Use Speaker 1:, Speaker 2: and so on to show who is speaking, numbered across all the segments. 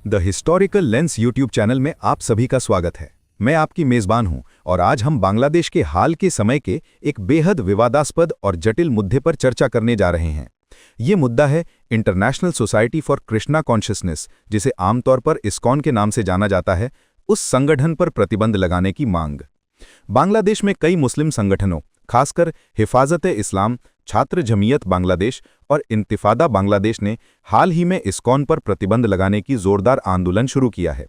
Speaker 1: The historical lens YouTube channel में आप सभी का स्वागत है। मैं आपकी मेज़बान हूं और आज हम बांग्लादेश के हाल के समय के एक बेहद विवादास्पद और जटिल मुद्दे पर चर्चा करने जा रहे हैं। ये मुद्दा है international society for Krishna consciousness, जिसे आमतौर पर इस्कॉन के नाम से जाना जाता है, उस संगठन पर प्रतिबंध लगाने की मांग। बांग्लादेश में कई मुस्लिम संगठनों, खासकर हिफाजत-ए-इस्लाम, छात्र जमीयत बांग्लादेश और इंतिफादा बांग्लादेश ने हाल ही में इस्कॉन पर प्रतिबंध लगाने की जोरदार आंदोलन शुरू किया है।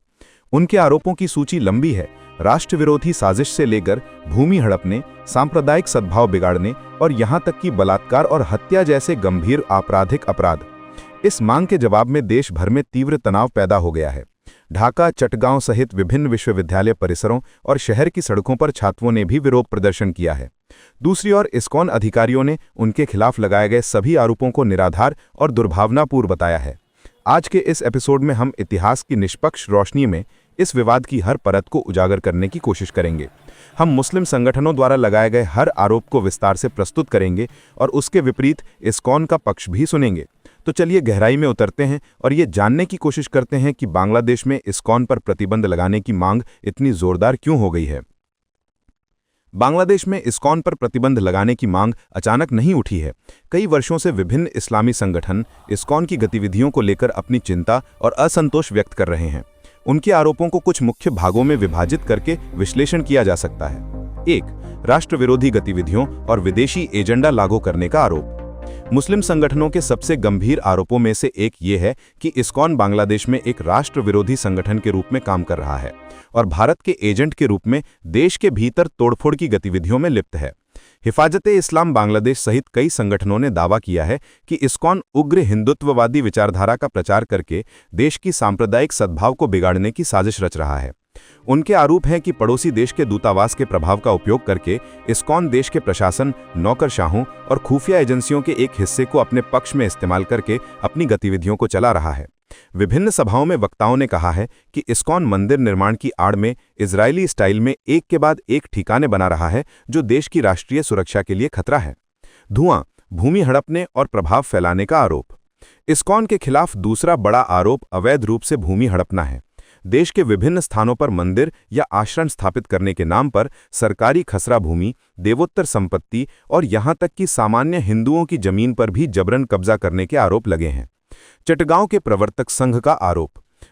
Speaker 1: उनके आरोपों की सूची लंबी है, राष्ट्र विरोधी साजिश से लेकर भूमि हड़पने, सांप्रदायिक सद्भाव बिगाड़ने और यहां तक कि बलात्कार और हत्या जैसे गंभीर आपराधिक अपराध। इस मांग के जवाब में देश भर में तीव्र तनाव पैदा हो गया है। ढाका, चटगांव सहित विभिन्न विश्वविद्यालय परिसरों और शहर की सड़कों पर छात्रों ने भी विरोध प्रदर्शन किया है। दूसरी ओर इस्कॉन अधिकारियों ने उनके खिलाफ लगाए गए सभी आरोपों को निराधार और दुर्भावनापूर्ण बताया है। आज के इस एपिसोड में हम इतिहास की निष्पक्ष रोशनी में इस विवाद की हर परत को उजागर करने की कोशिश करेंगे। हम मुस्लिम संगठनों द्वारा लगाए गए हर आरोप को विस्तार से प्रस्तुत करेंगे और उसके विपरीत इस्कॉन का पक्ष भी सुनेंगे। तो चलिए गहराई में उतरते हैं और ये जानने की कोशिश करते हैं कि बांग्लादेश में इस्कॉन पर प्रतिबंध लगाने की मांग इतनी जोरदार क्यों हो गई है। बांग्लादेश में इस्कॉन पर प्रतिबंध लगाने की मांग अचानक नहीं उठी है। कई वर्षों से विभिन्न इस्लामी संगठन इस्कॉन की गतिविधियों को लेकर अपनी चिंता और असंतोष व्यक्त कर रहे हैं। उनके आरोपों को कुछ मुख्य भागों में विभाजित करके विश्लेषण किया जा सकता है। 1. राष्ट्र विरोधी गतिविधियों और विदेशी एजेंडा लागू करने का आरोप। मुस्लिम संगठनों के सबसे गंभीर आरोपों में से एक ये है कि इस्कॉन बांग्लादेश में एक राष्ट्र विरोधी संगठन के रूप में काम कर रहा है और भारत के एजेंट के रूप में देश के भीतर तोड़फोड़ की गतिविधियों में लिप्त है। हिफाजत-ए-इस्लाम बांग्लादेश सहित कई संगठनों ने दावा किया है कि इस्कॉन उग्र हिंदुत्ववादी विचारधारा का प्रचार करके देश की सांप्रदायिक सद्भाव को बिगाड़ने की साजिश रच रहा है। उनके आरोप हैं कि पड़ोसी देश के दूतावास के प्रभाव का उपयोग करके इस्कॉन देश के प्रशासन, नौकरशाहों और खुफिया एजेंसियों के एक हिस्से को अपने पक्ष में इस्तेमाल करके अपनी गतिविधियों को चला रहा है। विभिन्न सभाओं में वक्ताओं ने कहा है कि इस्कॉन मंदिर निर्माण की आड़ में इजरायली स्टाइल में एक के बाद एक ठिकाने बना रहा है, जो देश की राष्ट्रीय सुरक्षा के लिए खतरा है। धुआं, भूमि हड़पने और प्रभाव फैलाने का आरोप। इस्कॉन के खिलाफ दूसरा बड़ा आरोप अवैध रूप से भूमि हड़पना है। देश के विभिन्न स्थानों पर मंदिर या आश्रम स्थापित करने के नाम पर सरकारी खसरा भूमि, देवोत्तर संपत्ति और यहां तक कि सामान्य हिंदुओं की जमीन पर भी जबरन कब्जा करने के आरोप लगे हैं। चटगांव के प्रवर्तक संघ का आरोप।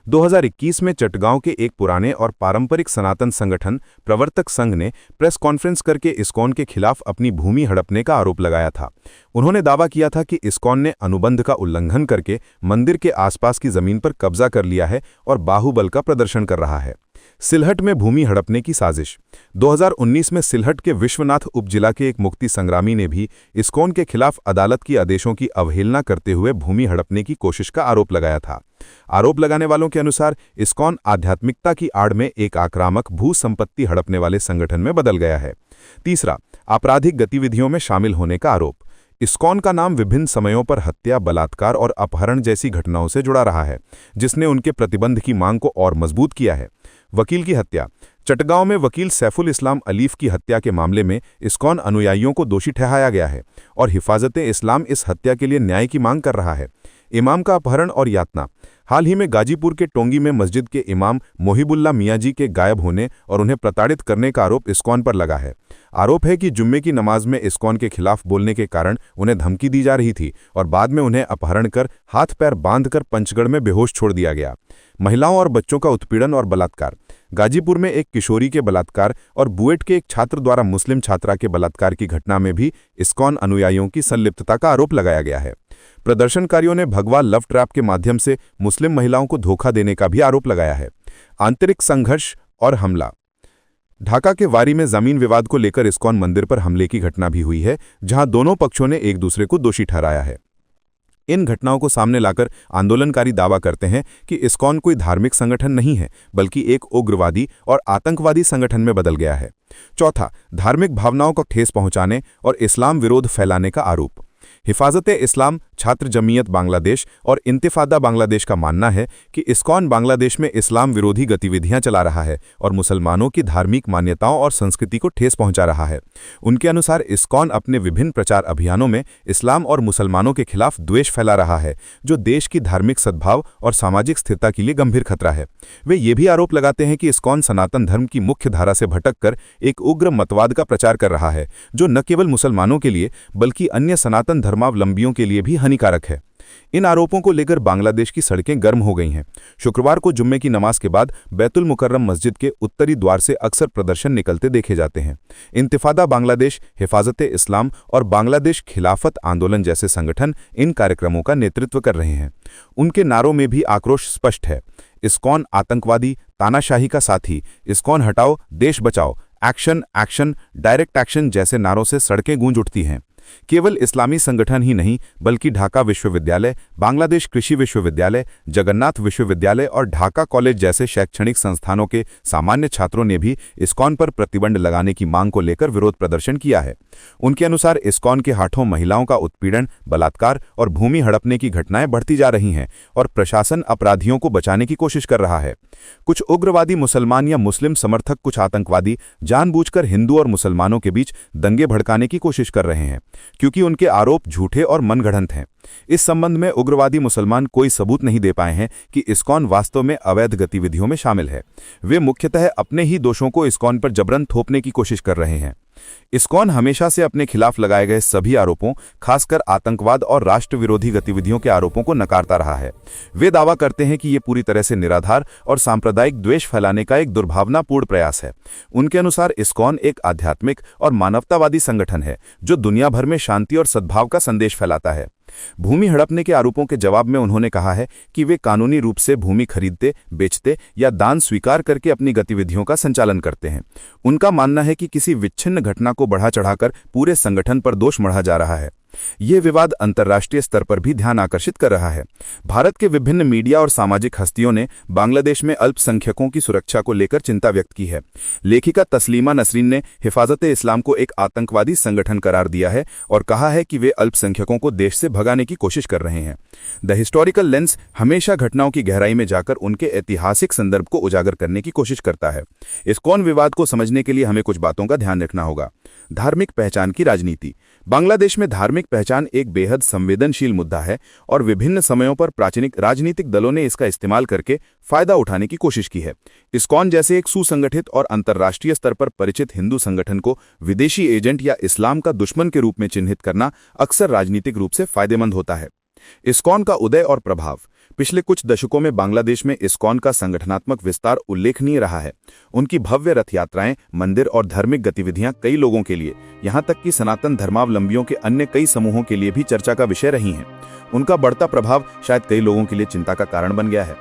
Speaker 1: 2021 में चटगांव के एक पुराने और पारंपरिक सनातन संगठन प्रवर्तक संघ ने प्रेस कॉन्फ्रेंस करके इस्कॉन के खिलाफ अपनी भूमि हड़पने का आरोप लगाया था। उन्होंने दावा किया था कि इस्कॉन ने अनुबंध का उल्लंघन करके मंदिर के आसपास की जमीन पर कब्जा कर लिया है और बाहुबल का प्रदर्शन कर रहा है। सिलहट में भूमि हड़पने की साजिश। 2019 में सिलहट के विश्वनाथ उपजिला के एक मुक्ति संग्रामी ने भी इस्कॉन के खिलाफ अदालत की आदेशों की अवहेलना करते हुए भूमि हड़पने की कोशिश का आरोप लगाया था। आरोप लगाने वालों के अनुसार इस्कॉन आध्यात्मिकता की आड़ में एक आक्रामक भू संपत्ति हड़पने वाले संगठन में बदल गया है। तीसरा, आपराधिक गतिविधियों में शामिल होने का आरोप। इस्कॉन का नाम विभिन्न समयों पर हत्या, बलात्कार और अपहरण जैसी घटनाओं से जुड़ा रहा है, जिसने उनके प्रतिबंध की मांग को और मजबूत किया है। वकील की हत्या। चटगांव में वकील सैफुल इस्लाम अलीफ की हत्या के मामले में इस्कॉन अनुयायियों को दोषी ठहराया गया है और हिफाजत-ए-इस्लाम इस हत्या के लिए न्याय की मांग कर रहा है। इमाम का अपहरण और यातना। हाल ही में गाजीपुर के टोंगी में मस्जिद के इमाम मोहिबुल्ला मियाँ जी के गायब होने और उन्हें प्रताड़ित करने का आरोप इस्कॉन पर लगा है। आरोप है कि जुम्मे की नमाज में इस्कॉन के खिलाफ बोलने के कारण उन्हें धमकी दी जा रही थी और बाद में उन्हें अपहरण कर हाथ पैर बांधकर पंचगढ़ में बेहोश छोड़ दिया गया। महिलाओं और बच्चों का उत्पीड़न और बलात्कार। गाजीपुर में एक किशोरी के बलात्कार और बुएट के एक छात्र द्वारा मुस्लिम छात्रा के बलात्कार की घटना में भी इस्कॉन अनुयायियों की संलिप्तता का आरोप लगाया गया है। प्रदर्शनकारियों ने भगवा लव ट्रैप के माध्यम से मुस्लिम महिलाओं को धोखा देने का भी आरोप लगाया है। आंतरिक संघर्ष और हमला। ढाका के वारी में जमीन विवाद को लेकर इस्कॉन मंदिर पर हमले की घटना भी हुई है, जहां दोनों पक्षों ने एक दूसरे को दोषी ठहराया है। इन घटनाओं को सामने लाकर आंदोलनकारी दावा करते हैं कि इस्कॉन कोई धार्मिक संगठन नहीं है, बल्कि एक उग्रवादी और आतंकवादी संगठन में बदल गया है। चौथा, धार्मिक भावनाओं को ठेस पहुंचाने और इस्लाम विरोध फैलाने का आरोप। हिफाजत-ए-इस्लाम, छात्र जमीयत बांग्लादेश और इंतिफादा बांग्लादेश का मानना है कि इस्कॉन बांग्लादेश में इस्लाम विरोधी गतिविधियां चला रहा है और मुसलमानों की धार्मिक मान्यताओं और संस्कृति को ठेस पहुंचा रहा है। उनके अनुसार इस्कॉन अपने विभिन्न प्रचार अभियानों में इस्लाम और मुसलमानों के खिलाफ द्वेष फैला रहा है, जो देश की धार्मिक सद्भाव और सामाजिक स्थिरता के लिए गंभीर खतरा है। वे ये भी आरोप लगाते हैं कि इस्कॉन सनातन धर्म की मुख्य धारा से भटककर एक उग्र मतवाद का प्रचार कर रहा है, जो न केवल मुसलमानों के लिए बल्कि अन्य सनातन धर्मावलंबियों के लिए भी हानिकारक है। इन आरोपों को लेकर बांग्लादेश की सड़कें गर्म हो गई हैं। शुक्रवार को जुम्मे की नमाज के बाद बैतुल मुकर्रम मस्जिद के उत्तरी द्वार से अक्सर प्रदर्शन निकलते देखे जाते हैं। इंतिफादा बांग्लादेश, हिफाजत-ए-इस्लाम और बांग्लादेश खिलाफत आंदोलन जैसे संगठन इन कार्यक्रमों का नेतृत्व कर रहे हैं। उनके नारों में भी आक्रोश स्पष्ट है। इस्कॉन आतंकवादी, तानाशाही का साथी, इस्कॉन हटाओ, देश बचाओ, एक्शन एक्शन, डायरेक्ट एक्शन जैसे नारों से सड़कें गूंज उठती हैं। केवल इस्लामी संगठन ही नहीं बल्कि ढाका विश्वविद्यालय, बांग्लादेश कृषि विश्वविद्यालय, जगन्नाथ विश्वविद्यालय और ढाका कॉलेज जैसे शैक्षणिक संस्थानों के सामान्य छात्रों ने भी इस्कॉन पर प्रतिबंध लगाने की मांग को लेकर विरोध प्रदर्शन किया है। उनके अनुसार इस्कॉन के हाथों महिलाओं का उत्पीड़न, बलात्कार और भूमि हड़पने की घटनाएं बढ़ती जा रही हैं और प्रशासन अपराधियों को बचाने की कोशिश कर रहा है। कुछ उग्रवादी मुसलमान या मुस्लिम समर्थक, कुछ आतंकवादी जानबूझकर हिंदू और मुसलमानों के बीच दंगे भड़काने की कोशिश कर रहे हैं, क्योंकि उनके आरोप झूठे और मनगढ़ंत हैं। इस संबंध में उग्रवादी मुसलमान कोई सबूत नहीं दे पाए हैं कि इस्कॉन वास्तव में अवैध गतिविधियों में शामिल है। वे मुख्यतः अपने ही दोषों को इस्कॉन पर जबरन थोपने की कोशिश कर रहे हैं। इस्कॉन हमेशा से अपने खिलाफ लगाए गए सभी आरोपों, खासकर आतंकवाद और राष्ट्र विरोधी गतिविधियों के आरोपों को नकारता रहा है। वे दावा करते हैं कि ये पूरी तरह से निराधार और सांप्रदायिक द्वेष फैलाने का एक दुर्भावनापूर्ण प्रयास है। उनके अनुसार इस्कॉन एक आध्यात्मिक और मानवतावादी संगठन है जो दुनिया भर में शांति और सद्भाव का संदेश फैलाता है। भूमि हड़पने के आरोपों के जवाब में उन्होंने कहा है कि वे कानूनी रूप से भूमि खरीदते, बेचते या दान स्वीकार करके अपनी गतिविधियों का संचालन करते हैं। उनका मानना है कि किसी विच्छिन्न घटना को बढ़ा चढ़ाकर पूरे संगठन पर दोष मढ़ा जा रहा है। यह विवाद अंतर्राष्ट्रीय स्तर पर भी ध्यान आकर्षित कर रहा है। भारत के विभिन्न मीडिया और सामाजिक हस्तियों ने बांग्लादेश में अल्पसंख्यकों की सुरक्षा को लेकर चिंता व्यक्त की है। लेखिका तस्लीमा नसरीन ने हिफाजत-ए-इस्लाम को एक आतंकवादी संगठन करार दिया है और कहा है कि वे अल्पसंख्यकों को देश से भगाने की कोशिश कर रहे हैं। द हिस्टोरिकल लेंस हमेशा घटनाओं की गहराई में जाकर उनके ऐतिहासिक संदर्भ को उजागर करने की कोशिश करता है। इस्कॉन विवाद को समझने के लिए हमें कुछ बातों का ध्यान रखना होगा। धार्मिक पहचान की राजनीति। बांग्लादेश में धार्मिक पहचान एक बेहद संवेदनशील मुद्दा है और विभिन्न समयों पर प्राचीन राजनीतिक दलों ने इसका इस्तेमाल करके फायदा उठाने की कोशिश की है। इस्कॉन जैसे एक सुसंगठित और अंतर्राष्ट्रीय स्तर पर परिचित हिंदू संगठन को विदेशी एजेंट या इस्लाम का दुश्मन के रूप में चिन्हित करना अक्सर राजनीतिक रूप से फायदेमंद होता है। इस्कॉन का उदय और प्रभाव। पिछले कुछ दशकों में बांग्लादेश में इस्कॉन का संगठनात्मक विस्तार उल्लेखनीय रहा है। उनकी भव्य रथ यात्राएं, मंदिर और धार्मिक गतिविधियां कई लोगों के लिए, यहां तक कि सनातन धर्मावलंबियों के अन्य कई समूहों के लिए भी चर्चा का विषय रही हैं। उनका बढ़ता प्रभाव शायद कई लोगों के लिए चिंता का कारण बन गया है।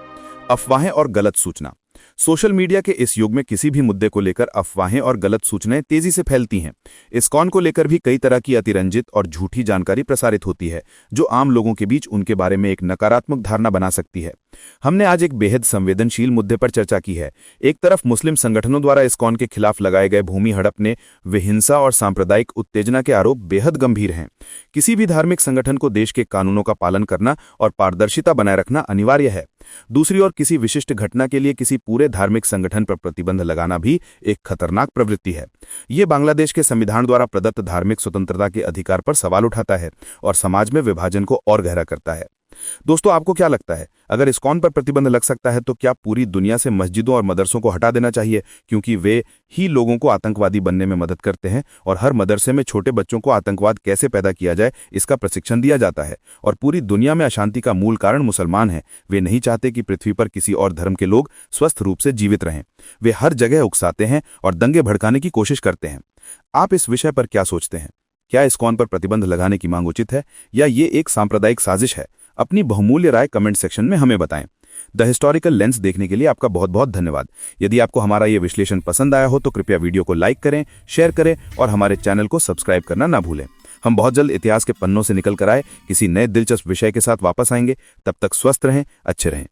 Speaker 1: अफवाहें और गलत सूचना। सोशल मीडिया के इस युग में किसी भी मुद्दे को लेकर अफवाहें और गलत सूचनाएं तेजी से फैलती हैं। इस्कॉन को लेकर भी कई तरह की अतिरंजित और झूठी जानकारी प्रसारित होती है, जो आम लोगों के बीच उनके बारे में एक नकारात्मक धारणा बना सकती है। हमने आज एक बेहद संवेदनशील मुद्दे पर चर्चा की है। एक तरफ मुस्लिम संगठनों द्वारा इस्कॉन के खिलाफ लगाए गए भूमि हड़पने, हिंसा और सांप्रदायिक उत्तेजना के आरोप बेहद गंभीर हैं। किसी भी धार्मिक संगठन को देश के कानूनों का पालन करना और पारदर्शिता बनाए रखना अनिवार्य है। दूसरी ओर किसी विशिष्ट घटना के लिए किसी पूरे धार्मिक संगठन पर प्रतिबंध लगाना भी एक खतरनाक प्रवृत्ति है। ये बांग्लादेश के संविधान द्वारा प्रदत्त धार्मिक स्वतंत्रता के अधिकार पर सवाल उठाता है और समाज में विभाजन को और गहरा करता है। दोस्तों, आपको क्या लगता है, अगर इस्कॉन पर प्रतिबंध लग सकता है तो क्या पूरी दुनिया से मस्जिदों और मदरसों को हटा देना चाहिए, क्योंकि वे ही लोगों को आतंकवादी बनने में मदद करते हैं और हर मदरसे में छोटे बच्चों को आतंकवाद कैसे पैदा किया जाए इसका प्रशिक्षण दिया जाता है। और पूरी दुनिया में अशांति का मूल कारण मुसलमान हैं। वे नहीं चाहते कि पृथ्वी पर किसी और धर्म के लोग स्वस्थ रूप से जीवित रहें। वे हर जगह उकसाते हैं और दंगे भड़काने की कोशिश करते हैं। आप इस विषय पर क्या सोचते हैं? क्या इस्कॉन पर प्रतिबंध लगाने की मांग उचित है या ये एक सांप्रदायिक साजिश है? अपनी बहुमूल्य राय कमेंट सेक्शन में हमें बताएं। द हिस्टोरिकल लेंस देखने के लिए आपका बहुत बहुत धन्यवाद। यदि आपको हमारा ये विश्लेषण पसंद आया हो तो कृपया वीडियो को लाइक करें, शेयर करें और हमारे चैनल को सब्सक्राइब करना ना भूलें। हम बहुत जल्द इतिहास के पन्नों से निकल कर आए किसी नए दिलचस्प विषय के साथ वापस आएंगे। तब तक स्वस्थ रहें, अच्छे रहें।